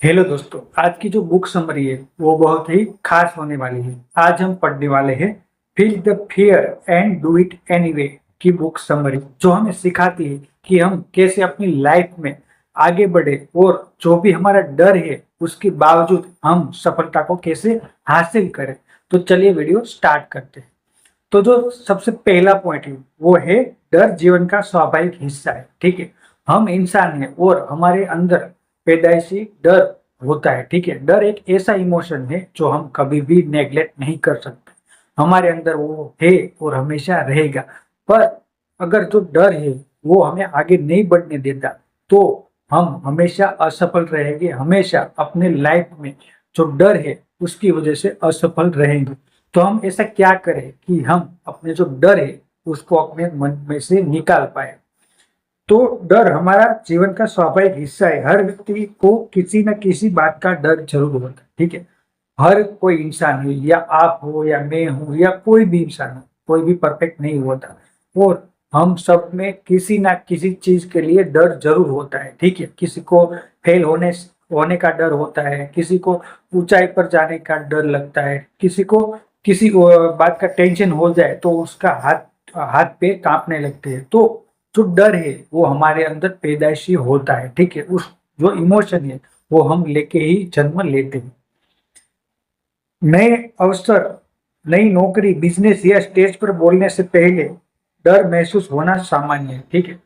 Hello दोस्तों, आज की जो बुक समरी है वो बहुत ही खास होने वाली है। आज हम पढ़ने वाले हैं feel the fear and do it anyway की बुक समरी, जो हमें सिखाती है कि हम कैसे अपनी लाइफ में आगे बढ़े और जो भी हमारा डर है उसके बावजूद हम सफलता को कैसे हासिल करें। तो चलिए वीडियो स्टार्ट करते हैं। तो जो सबसे पहला पॉइंट है वो है डर जीवन का स्वाभाविक हिस्सा है। ठीक है, हम इंसान हैं और हमारे अंदर पैदाइशी डर होता है। ठीक है, डर एक ऐसा इमोशन है जो हम कभी भी नेग्लेक्ट नहीं कर सकते। हमारे अंदर वो है और हमेशा रहेगा। पर अगर जो डर है वो हमें आगे नहीं बढ़ने देता तो हम हमेशा असफल रहेंगे। हमेशा अपने लाइफ में जो डर है उसकी वजह से असफल रहेंगे। तो हम ऐसा क्या करें कि हम अपने जो डर है उसको अपने मन में से निकाल पाए। तो डर हमारा जीवन का स्वाभाविक हिस्सा है। हर व्यक्ति को किसी न किसी बात का डर जरूर होता है। ठीक है, हर कोई इंसान हो, या आप हो या मैं हूं या कोई भी इंसान हो, कोई भी परफेक्ट नहीं होता। और हम सब में किसी ना किसी चीज के लिए डर जरूर होता है। ठीक है, किसी को फेल होने का डर होता है, किसी को ऊंचाई पर जाने का डर लगता है, किसी को किसी बात का टेंशन हो जाए तो उसका हाथ हाथ पे कांपने लगते हैं। तो जो डर है वो हमारे अंदर पैदाइशी होता है। ठीक है, उस जो इमोशन है वो हम लेके ही जन्म लेते हैं। नए अवसर, नई नौकरी, बिजनेस या स्टेज पर बोलने से पहले डर महसूस होना सामान्य है। ठीक है,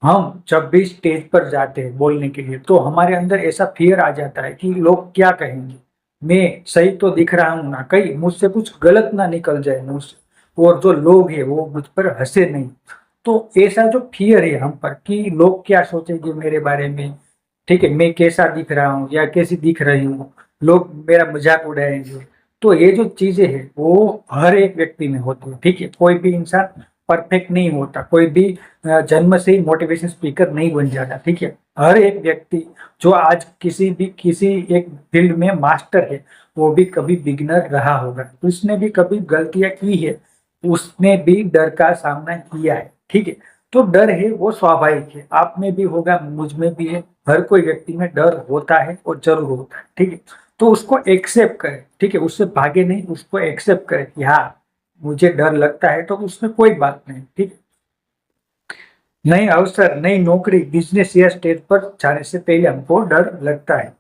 हम जब भी स्टेज पर जाते हैं बोलने के लिए तो हमारे अंदर ऐसा फियर आ जाता है कि लोग क्या कहेंगे, मैं सही तो दिख रहा हूं ना, कहीं मुझसे कुछ गलत ना निकल जाए मुझसे, और जो लोग हैं वो मुझ पर हंसे नहीं। तो ऐसा जो फियर है हम पर कि लोग क्या सोचेंगे मेरे बारे में। ठीक है, मैं कैसा दिख रहा हूँ या कैसी दिख रही हूँ, लोग मेरा मजाक उड़ाएंगे। तो ये जो चीजें हैं वो हर एक व्यक्ति में होती है। ठीक है, कोई भी इंसान परफेक्ट नहीं होता, कोई भी जन्म से ही मोटिवेशन स्पीकर नहीं बन जाता। ठीक है, हर एक व्यक्ति जो आज किसी एक फील्ड में मास्टर है वो भी कभी बिगिनर रहा होगा, उसने भी कभी गलतियां की है, उसने भी डर का सामना किया है। ठीक है, तो डर है वो स्वाभाविक है, आप में भी होगा, मुझ में भी है, हर कोई व्यक्ति में डर होता है और जरूर होता है। ठीक है, तो उसको एक्सेप्ट करें। ठीक है, उससे भागे नहीं, उसको एक्सेप्ट करें कि हाँ मुझे डर लगता है, तो उसमें कोई बात नहीं। ठीक है, नए अवसर, नई नौकरी, बिजनेस या स्टेज पर जाने से पहले हमको डर लगता है।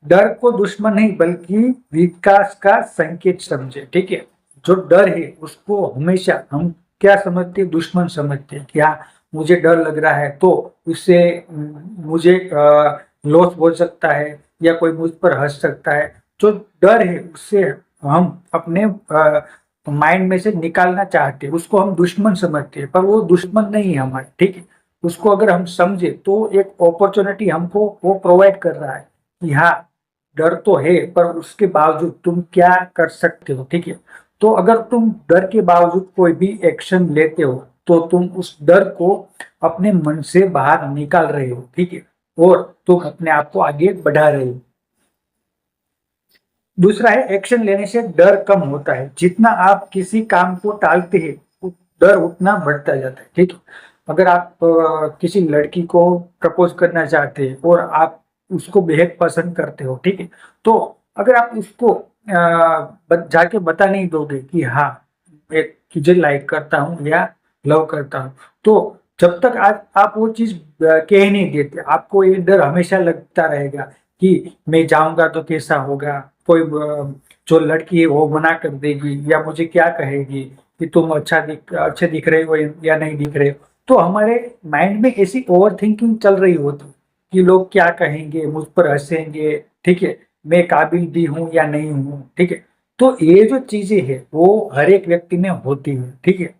डर को दुश्मन नहीं बल्कि विकास का संकेत समझे। ठीक है, जो डर है उसको हमेशा हम क्या समझते हैं, दुश्मन समझते हैं। क्या मुझे डर लग रहा है तो उससे मुझे लॉस हो सकता है या कोई मुझ पर हंस सकता है। जो डर है उससे हम अपने माइंड में से निकालना चाहते हैं, उसको हम दुश्मन समझते हैं, पर वो दुश्मन नहीं है हमारे। ठीक है, उसको अगर हम समझे तो एक अपॉर्चुनिटी हमको वो प्रोवाइड कर रहा है कि हाँ डर तो है पर उसके बावजूद तुम क्या कर सकते हो। ठीक है, तो अगर तुम डर के बावजूद कोई भी एक्शन लेते हो तो तुम उस डर को अपने मन से बाहर निकाल रहे हो। ठीक है, और तुम अपने आप को आगे बढ़ा रहे हो। दूसरा है एक्शन लेने से डर कम होता है। जितना आप किसी काम को टालते हैं डर उतना बढ़ता जाता है। ठीक है, अगर आप किसी लड़की को प्रपोज करना चाहते हैं और आप उसको बेहद पसंद करते हो, ठीक है, तो अगर आप उसको जाके बता नहीं दोगे कि हाँ मैं तुझे लाइक करता हूँ या लव करता हूँ, तो जब तक आप वो चीज कह नहीं देते आपको ये डर हमेशा लगता रहेगा कि मैं जाऊंगा तो कैसा होगा, कोई जो लड़की है वो मना कर देगी या मुझे क्या कहेगी कि तुम अच्छे दिख रहे हो या नहीं दिख रहे हो। तो हमारे माइंड में ऐसी ओवर थिंकिंग चल रही होती कि लोग क्या कहेंगे, मुझ पर हंसेंगे। ठीक है, मैं काबिल भी हूँ या नहीं हूँ। ठीक है, तो ये जो चीजें है वो हर एक व्यक्ति में होती है। ठीक है,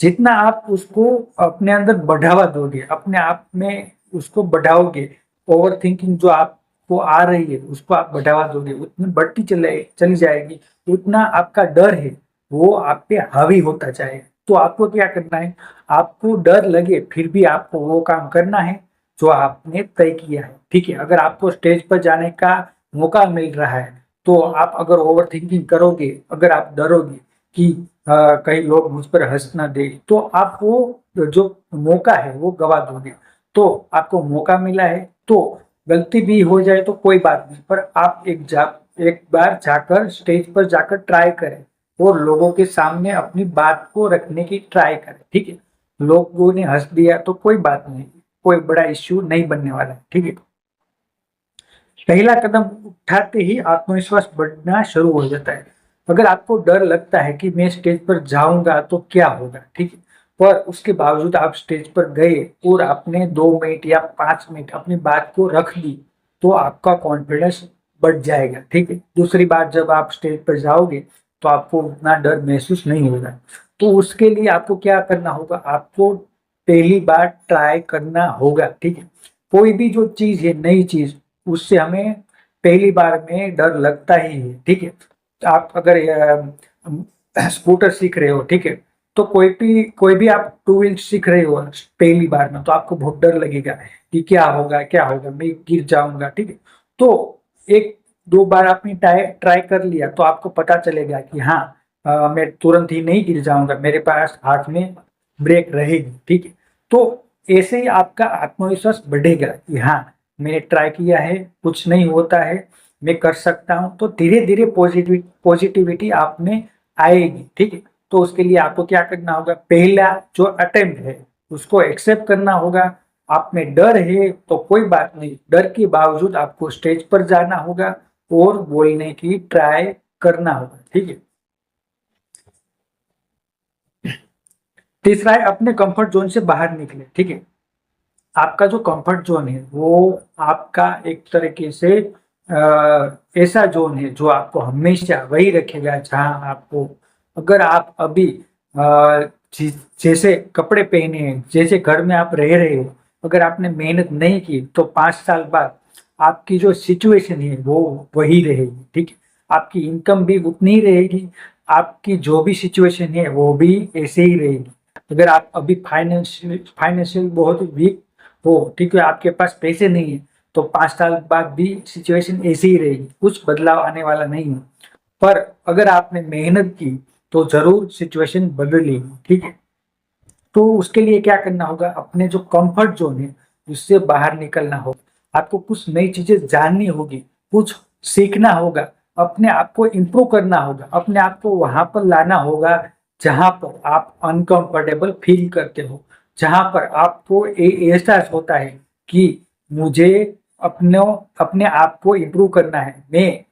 जितना आप उसको अपने अंदर बढ़ावा दोगे, अपने आप में उसको बढ़ाओगे, ओवर थिंकिंग जो आपको आ रही है उसको आप बढ़ावा दोगे, उतनी बढ़ती चली जाएगी, उतना आपका डर है वो आप पे हावी होता जाएगा। तो आपको क्या करना है, आपको डर लगे फिर भी आपको वो काम करना है जो आपने तय किया है। ठीक है, अगर आपको स्टेज पर जाने का मौका मिल रहा है तो आप अगर ओवर थिंकिंग करोगे, अगर आप डरोगे कि कहीं लोग मुझ पर हंस ना दे, तो आप वो जो मौका है वो गवा दोगे। तो आपको मौका मिला है तो गलती भी हो जाए तो कोई बात नहीं, पर आप एक बार जाकर स्टेज पर जाकर ट्राई करें और लोगों के सामने अपनी बात को रखने की ट्राई करें, ठीक है। लोगों ने हंस दिया तो कोई बात नहीं, कोई बड़ा इश्यू नहीं बनने वाला है, ठीक है। पहला कदम उठाते ही आत्मविश्वास बढ़ना शुरू हो जाता है। अगर आपको डर लगता है कि मैं स्टेज पर जाऊंगा तो क्या होगा, ठीक है, पर उसके बावजूद आप स्टेज पर गए और आपने 2 मिनट या 5 मिनट अपनी बात को रख दी, तो आपका कॉन्फिडेंस बढ़ जाएगा, ठीक है। दूसरी बार जब आप स्टेज पर जाओगे तो आपको उतना डर महसूस नहीं होगा। तो उसके लिए आपको क्या करना होगा, आपको पहली बार ट्राई करना होगा, ठीक है। कोई भी जो चीज है, नई चीज, उससे हमें पहली बार में डर लगता ही है, ठीक है। तो आप अगर स्कूटर सीख रहे हो, ठीक है, तो कोई भी आप टू व्हील सीख रहे हो पहली बार में, तो आपको बहुत डर लगेगा कि क्या होगा, मैं गिर जाऊंगा, ठीक है। तो एक दो बार आपने ट्राई ट्राई कर लिया तो आपको पता चलेगा कि हाँ, मैं तुरंत ही नहीं गिर जाऊंगा, मेरे पास हाथ में ब्रेक रहेगी, ठीक है। तो ऐसे ही आपका आत्मविश्वास बढ़ेगा कि हाँ, मैंने ट्राई किया है, कुछ नहीं होता है, मैं कर सकता हूँ। तो धीरे धीरे पॉजिटिविटी आप में आएगी, ठीक है। तो उसके लिए आपको क्या करना होगा, पहला जो अटेम्प्ट है उसको एक्सेप्ट करना होगा। आप में डर है तो कोई बात नहीं, डर के बावजूद आपको स्टेज पर जाना होगा और बोलने की ट्राई करना होगा, ठीक है। तीसरा है अपने कंफर्ट जोन से बाहर निकले, ठीक है। आपका जो कंफर्ट जोन है वो आपका एक तरीके से ऐसा जोन है जो आपको हमेशा वही रखेगा जहां आपको, अगर आप अभी जैसे कपड़े पहने हैं, जैसे घर में आप रह रहे हो, अगर आपने मेहनत नहीं की तो 5 साल बाद आपकी जो सिचुएशन है वो वही रहेगी, ठीक है। आपकी इनकम भी उतनी ही रहेगी, आपकी जो भी सिचुएशन है वो भी ऐसे ही रहेगी। अगर आप अभी फाइनेंशियल बहुत वीक हो, ठीक है, आपके पास पैसे नहीं है, तो 5 साल बाद भी सिचुएशन ऐसी ही रहेगी, कुछ बदलाव आने वाला नहीं है। पर अगर आपने मेहनत की तो जरूर सिचुएशन बदलेगी, ठीक है। तो उसके लिए क्या करना होगा, अपने जो कंफर्ट जोन है उससे बाहर निकलना होगा, आपको कुछ नई चीजें जाननी होगी, कुछ सीखना होगा, अपने आप को इम्प्रूव करना होगा, अपने आप को वहां पर लाना होगा जहां पर आप अनकंफर्टेबल फील करते हो, जहां पर आपको एहसास होता है कि मुझे अपने अपने आप को इम्प्रूव करना है। मैं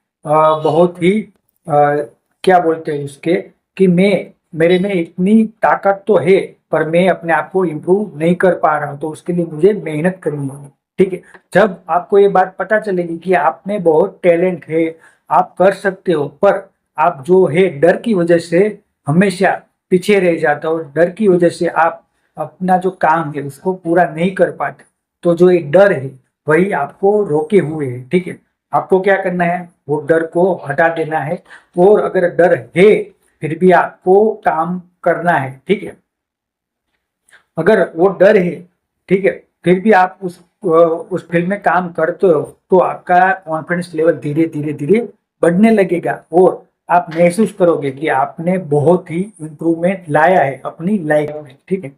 बहुत ही क्या बोलते हैं उसके, कि मैं मेरे में इतनी ताकत तो है पर मैं अपने आप को इम्प्रूव नहीं कर पा रहा हूँ, तो उसके लिए मुझे मेहनत करनी होगी, ठीक है। जब आपको ये बात पता चलेगी कि आप में बहुत टैलेंट है, आप कर सकते हो, पर आप जो है डर की वजह से हमेशा पीछे रह जाते हो, डर की वजह से आप अपना जो काम है उसको पूरा नहीं कर पाते, तो जो ये डर है वही आपको रोके हुए है, ठीक है। आपको क्या करना है, वो डर को हटा देना है, और अगर डर है फिर भी आपको काम करना है, ठीक है। अगर वो डर है, ठीक है, फिर भी आप उस फील्ड में काम करते हो, तो आपका कॉन्फिडेंस लेवल धीरे धीरे धीरे बढ़ने लगेगा और आप महसूस करोगे कि आपने बहुत ही इम्प्रूवमेंट लाया है अपनी लाइफ में, ठीक है।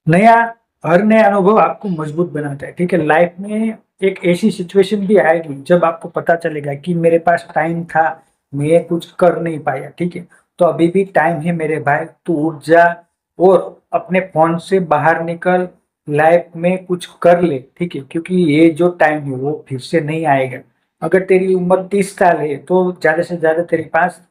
नया हर नया अनुभव आपको मजबूत बनाता है, ठीक है। लाइफ में एक ऐसी सिचुएशन भी आएगी जब आपको पता चलेगा कि मेरे पास टाइम था, मैं कुछ कर नहीं पाया, ठीक है। तो अभी भी टाइम है मेरे भाई, तू उठ जा और अपने फोन से बाहर निकल, लाइफ में कुछ कर ले, ठीक है, क्योंकि ये जो टाइम है वो फिर से नहीं आएगा। अगर तेरी उम्र 30 साल है तो ज्यादा से ज्यादा तेरे पास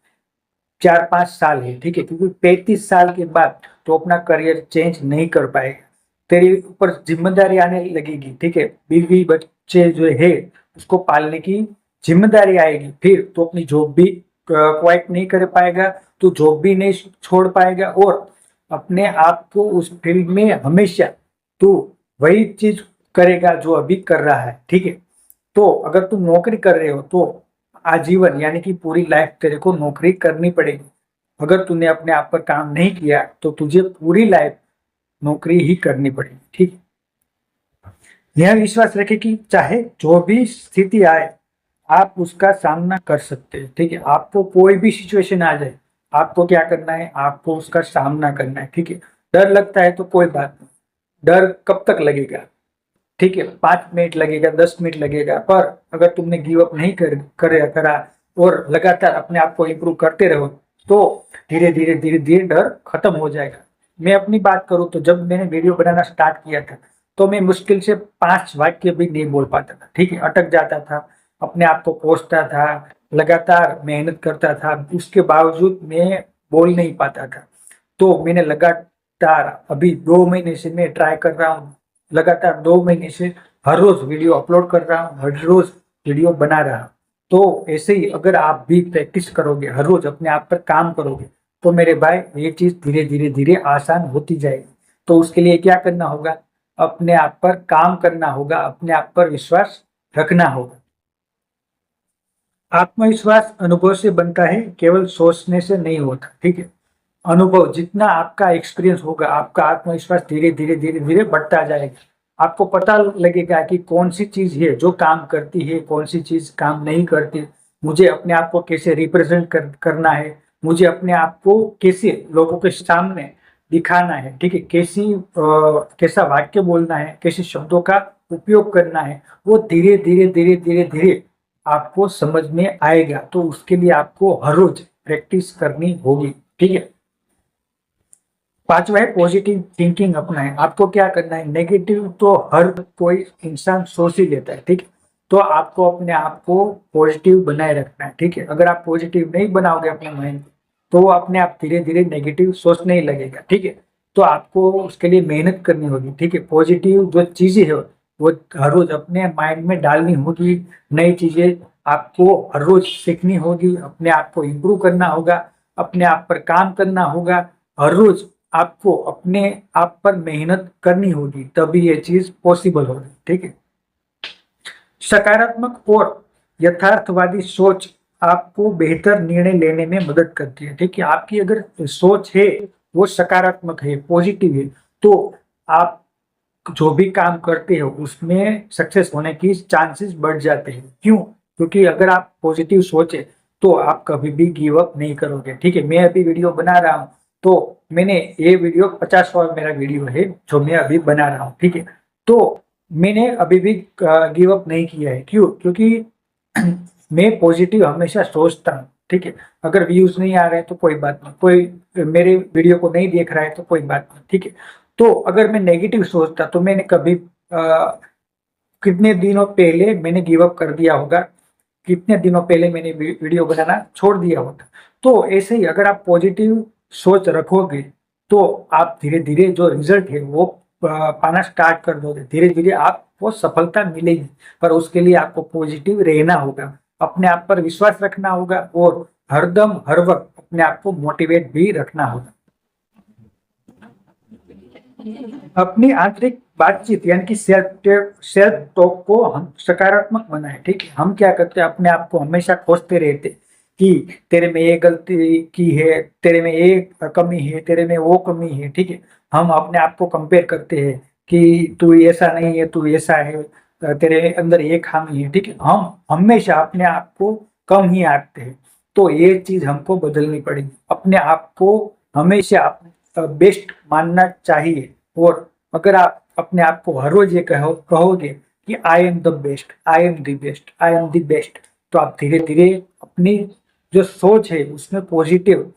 4-5 साल है, ठीक है, क्योंकि 35 साल के बाद तो अपना करियर चेंज नहीं कर पाएगा, तेरे ऊपर जिम्मेदारी आने लगेगी, ठीक है, बीवी बच्चे जो है उसको पालने की जिम्मेदारी आएगी, फिर तो अपनी जॉब भी क्वाइट नहीं कर पाएगा, तो जॉब भी नहीं छोड़ पाएगा और अपने आप को उस फील्ड में हमेशा तू वही चीज करेगा जो अभी कर रहा है, ठीक है। तो अगर तुम नौकरी कर रहे हो तो आजीवन यानी कि पूरी लाइफ तेरे को नौकरी करनी पड़ेगी। अगर तूने अपने आप पर काम नहीं किया तो तुझे पूरी लाइफ नौकरी ही करनी पड़ेगी, ठीक है। यह विश्वास रखे कि चाहे जो भी स्थिति आए आप उसका सामना कर सकते हैं, ठीक है। आपको कोई भी सिचुएशन आ जाए, आपको क्या करना है, आपको उसका सामना करना है, ठीक है। डर लगता है तो कोई बात नहीं, डर कब तक लगेगा, ठीक है, 5 मिनट लगेगा, 10 मिनट लगेगा, पर अगर तुमने गिव अप नहीं करा और लगातार अपने आप को इम्प्रूव करते रहो तो धीरे धीरे धीरे धीरे डर खत्म हो जाएगा। मैं अपनी बात करूँ तो जब मैंने वीडियो बनाना स्टार्ट किया था तो मैं मुश्किल से 5 वाक्य भी नहीं बोल पाता था, ठीक है, अटक जाता था, अपने आप को कोसता था, लगातार मेहनत करता था, उसके बावजूद मैं बोल नहीं पाता था। तो मैंने लगातार अभी 2 महीने से मैं ट्राई कर रहा हूँ, लगातार 2 महीने से हर रोज वीडियो अपलोड कर रहा हूँ, हर रोज वीडियो बना रहा हूँ। तो ऐसे ही अगर आप भी प्रैक्टिस करोगे, हर रोज अपने आप पर काम करोगे, तो मेरे भाई ये चीज धीरे धीरे धीरे आसान होती जाएगी। तो उसके लिए क्या करना होगा, अपने आप पर काम करना होगा, अपने आप पर विश्वास रखना होगा। आत्मविश्वास अनुभव से बनता है, केवल सोचने से नहीं होता, ठीक है। अनुभव जितना आपका एक्सपीरियंस होगा, आपका आत्मविश्वास धीरे धीरे धीरे धीरे बढ़ता जाएगा। आपको पता लगेगा कि कौन सी चीज है जो काम करती है, कौन सी चीज काम नहीं करती, मुझे अपने आप को कैसे रिप्रेजेंट करना है, मुझे अपने आप को कैसे लोगों के सामने दिखाना है, ठीक है, कैसा वाक्य बोलना है, कैसे शब्दों का उपयोग करना है, वो धीरे धीरे धीरे धीरे धीरे आपको समझ में आएगा। तो उसके लिए आपको हर रोज प्रैक्टिस करनी होगी, ठीक है। पांचवा है पॉजिटिव थिंकिंग अपनाएं। आपको क्या करना है, नेगेटिव तो हर कोई इंसान सोच ही लेता है, ठीक है। तो आपको अपने आप को पॉजिटिव बनाए रखना है, ठीक है। अगर आप पॉजिटिव नहीं बनाओगे अपने माइंड, तो वो अपने आप धीरे धीरे नेगेटिव सोचने ही लगेगा, ठीक है। तो आपको उसके लिए मेहनत करनी होगी, ठीक है। पॉजिटिव जो चीजें है वो हर रोज अपने माइंड में डालनी होगी, नई चीजें आपको हर रोज सीखनी होगी, अपने आप को इम्प्रूव करना होगा, अपने आप पर काम करना होगा, हर रोज आपको अपने आप पर मेहनत करनी होगी, तभी ये चीज पॉसिबल होगी, ठीक है। सकारात्मक और यथार्थवादी सोच आपको बेहतर निर्णय लेने में मदद करती है, ठीक है। आपकी अगर सोच है वो सकारात्मक है, पॉजिटिव है, तो आप जो भी काम करते हो उसमें सक्सेस होने की चांसेस बढ़ जाते हैं। क्यों? क्योंकि अगर आप पॉजिटिव सोचे तो आप कभी भी गिव अप नहीं करोगे, ठीक है। मैं अभी वीडियो बना रहा हूँ, तो मैंने ये वीडियो 50वां मेरा वीडियो है जो मैं अभी बना रहा हूँ, ठीक है। तो मैंने अभी भी गिव अप नहीं किया है। क्यों? क्योंकि मैं पॉजिटिव हमेशा सोचता हूँ, ठीक है। अगर व्यूज नहीं आ रहे हैं तो कोई बात नहीं, कोई मेरे वीडियो को नहीं देख रहा है तो कोई बात नहीं, ठीक है। तो अगर मैं नेगेटिव सोचता तो मैंने कभी कितने दिनों पहले मैंने गिव अप कर दिया होगा, कितने दिनों पहले मैंने वीडियो बनाना छोड़ दिया होता। तो ऐसे ही अगर आप पॉजिटिव सोच रखोगे तो आप धीरे धीरे जो रिजल्ट है वो पाना स्टार्ट कर दोगे, धीरे धीरे आपको सफलता मिलेगी। पर उसके लिए आपको पॉजिटिव रहना होगा, अपने आप पर विश्वास रखना होगा और हरदम हर वक्त अपने आप को मोटिवेट भी रखना होगा। अपनी आंतरिक बातचीत यानी कि सेल्फ टॉक को हम सकारात्मक बनाए, ठीक है। हम क्या करते हैं, अपने आप को हमेशा कोसते रहते कि तेरे में ये गलती की है, तेरे में ये कमी है, तेरे में वो कमी है, ठीक है। हम अपने आप को कंपेयर करते हैं कि तू ऐसा नहीं है, तू ऐसा है, तेरे अंदर ये खामी है, ठीक है। हम हमेशा अपने आप को कम ही आंकते हैं। तो ये चीज हमको बदलनी पड़ेगी, अपने आप को हमेशा बेस्ट मानना चाहिए। और अगर आप अपने आप को हर रोज ये कहोगे कि I am the best, I am the best, I am the best, तो आप धीरे धीरे अपनी जो सोच है उसमें पॉजिटिव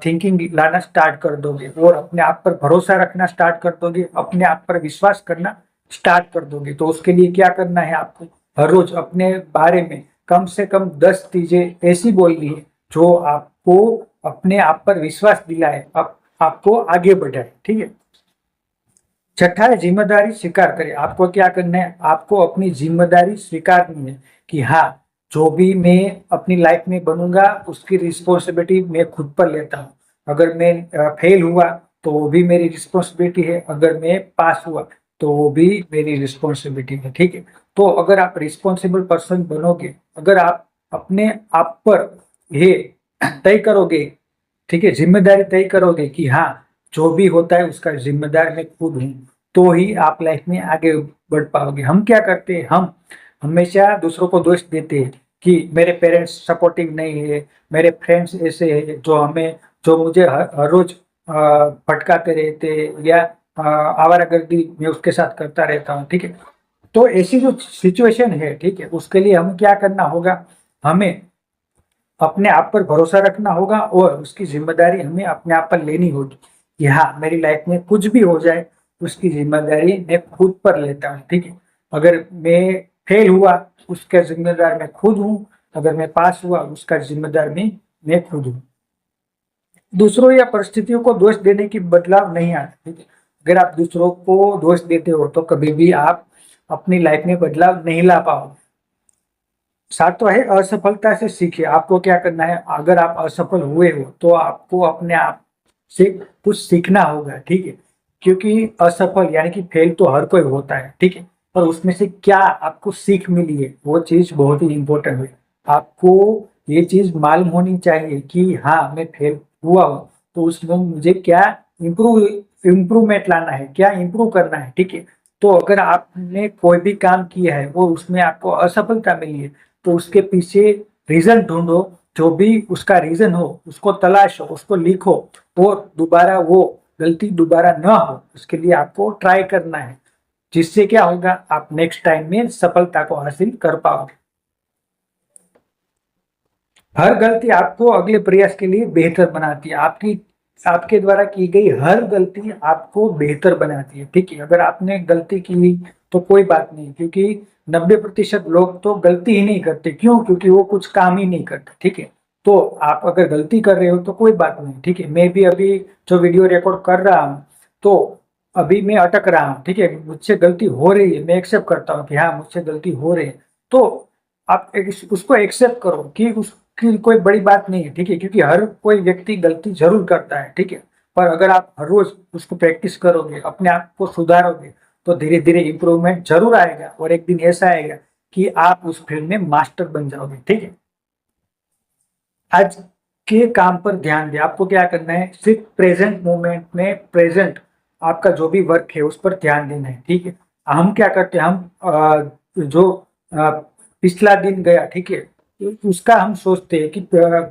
थिंकिंग लाना स्टार्ट कर दोगे और अपने आप पर भरोसा रखना स्टार्ट कर दोगे, अपने आप पर विश्वास करना स्टार्ट कर दोगे। तो उसके लिए क्या करना है, आपको हर रोज अपने बारे में कम से कम 10 चीजें ऐसी बोलनी है जो आपको अपने आप पर विश्वास दिलाए, आपको आगे बढ़ाए, ठीक है। छठा है जिम्मेदारी स्वीकार करें। आपको क्या करना है, आपको अपनी जिम्मेदारी स्वीकारनी है कि हाँ, जो भी मैं अपनी लाइफ में बनूंगा उसकी रिस्पॉन्सिबिलिटी मैं खुद पर लेता हूँ। अगर मैं फेल हुआ तो वो भी मेरी रिस्पॉन्सिबिलिटी है, अगर मैं पास हुआ तो वो भी मेरी रिस्पॉन्सिबिलिटी है, ठीक है। तो अगर आप रिस्पॉन्सिबल पर्सन बनोगे, अगर आप अपने आप पर ये तय करोगे, ठीक है, जिम्मेदारी तय करोगे कि हाँ, जो भी होता है उसका जिम्मेदार मैं खुद हूँ, तो ही आप लाइफ में आगे बढ़ पाओगे। हम क्या करते हैं, हम हमेशा दूसरों को दोष देते हैं कि मेरे पेरेंट्स सपोर्टिव नहीं है, मेरे फ्रेंड्स ऐसे हैं जो मुझे हर रोज भटकाते रहते हैं, या आवारागर्दी मैं उसके साथ करता रहता हूँ, ठीक है। तो ऐसी जो सिचुएशन है, ठीक है, उसके लिए हम क्या करना होगा, हमें अपने आप पर भरोसा रखना होगा और उसकी जिम्मेदारी हमें अपने आप पर लेनी होगी कि हाँ, मेरी लाइफ में कुछ भी हो जाए उसकी जिम्मेदारी मैं खुद पर लेता हूँ, ठीक है। अगर मैं फेल हुआ उसका जिम्मेदार मैं खुद हूँ, अगर मैं पास हुआ उसका जिम्मेदार मैं खुद हूँ। दूसरों या परिस्थितियों को दोष देने की बदलाव नहीं आता, ठीक है। अगर आप दूसरों को दोष देते हो तो कभी भी आप अपनी लाइफ में बदलाव नहीं ला पाओगे। सातवां है असफलता से सीखिए। आपको क्या करना है, अगर आप असफल हुए हो तो आपको अपने आप से कुछ सीखना होगा, ठीक है। क्योंकि असफल यानी कि फेल तो हर कोई होता है, ठीक है, पर उसमें से क्या आपको सीख मिली है वो चीज बहुत ही इंपॉर्टेंट है। आपको ये चीज मालूम होनी चाहिए कि हाँ, मैं फेल हुआ हूँ तो उसमें मुझे क्या इम्प्रूवमेंट लाना है, क्या इम्प्रूव करना है, ठीक है। तो अगर आपने कोई भी काम किया है और उसमें आपको असफलता मिली है तो उसके पीछे रीजन ढूंढो, जो भी उसका रीजन हो उसको तलाशो, उसको लिखो और दोबारा वो गलती दोबारा न हो उसके लिए आपको ट्राई करना है, जिससे क्या होगा, आप नेक्स्ट टाइम में सफलता को हासिल कर पाओगे। हर गलती आपको अगले प्रयास के लिए बेहतर बनाती है। आपकी आपके द्वारा की गई हर गलती आपको बेहतर बनाती है, ठीक है। अगर आपने गलती की तो कोई बात नहीं, क्योंकि 90% लोग तो गलती ही नहीं करते। क्यों? क्योंकि वो कुछ काम ही नहीं करते, ठीक है। तो आप अगर गलती कर रहे हो तो कोई बात नहीं, ठीक है। मैं भी अभी जो वीडियो रिकॉर्ड कर रहा हूँ तो अभी मैं अटक रहा हूँ, ठीक है, मुझसे गलती हो रही है, मैं एक्सेप्ट करता हूँ कि हाँ, मुझसे गलती हो रही है। तो आप उसको एक्सेप्ट करो कि उसकी कोई बड़ी बात नहीं है, ठीक है, क्योंकि हर कोई व्यक्ति गलती जरूर करता है, ठीक है। पर अगर आप हर रोज उसको प्रैक्टिस करोगे, अपने आप को सुधारोगे तो धीरे धीरे इंप्रूवमेंट जरूर आएगा और एक दिन ऐसा आएगा कि आप उस फील्ड में मास्टर बन जाओगे, ठीक है। आज के काम पर ध्यान दें। आपको क्या करना है, सिर्फ प्रेजेंट मोमेंट में प्रेजेंट आपका जो भी वर्क है उस पर ध्यान देना है, ठीक है। हम क्या करते हैं, हम जो पिछला दिन गया, ठीक है, उसका हम सोचते हैं कि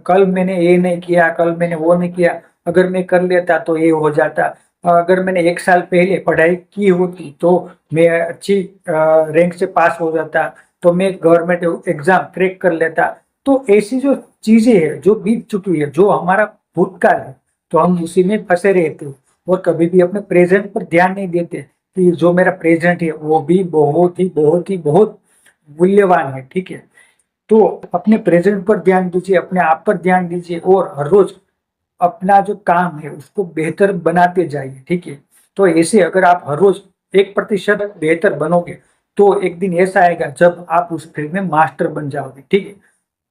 कल मैंने ये नहीं किया, कल मैंने वो नहीं किया, अगर मैं कर लेता तो ये हो जाता, अगर मैंने एक साल पहले पढ़ाई की होती तो मैं अच्छी रैंक से पास हो जाता, तो मैं गवर्नमेंट एग्जाम क्रैक कर लेता। तो ऐसी जो चीजें हैं जो बीत चुकी है, जो हमारा भूतकाल है, तो हम उसी में फंसे रहते हैं और कभी भी अपने प्रेजेंट पर ध्यान नहीं देते कि जो मेरा प्रेजेंट है वो भी बहुत मूल्यवान है, ठीक है। तो अपने प्रेजेंट पर ध्यान दीजिए, अपने आप पर ध्यान दीजिए और हर रोज अपना जो काम है उसको बेहतर बनाते जाइए, ठीक है। तो ऐसे अगर आप हर रोज 1% बेहतर बनोगे तो एक दिन ऐसा आएगा जब आप उस फील्ड में मास्टर बन जाओगे, ठीक है।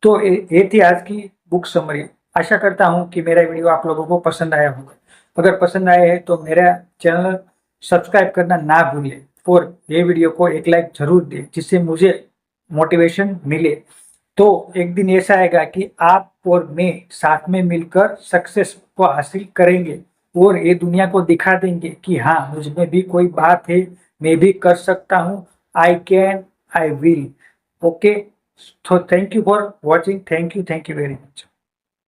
तो ये थी आज की बुक समरी। आशा करता हूँ कि मेरा वीडियो आप लोगों को पसंद आया होगा। अगर पसंद आया है तो मेरा चैनल सब्सक्राइब करना ना भूलें और ये वीडियो को एक लाइक जरूर दें, जिससे मुझे मोटिवेशन मिले। तो एक दिन ऐसा आएगा कि आप और मैं साथ में मिलकर सक्सेस को हासिल करेंगे और ये दुनिया को दिखा देंगे कि हाँ, मुझ में भी कोई बात है, मैं भी कर सकता हूँ। I can, I will. Okay, so thank you for watching. Thank you very much.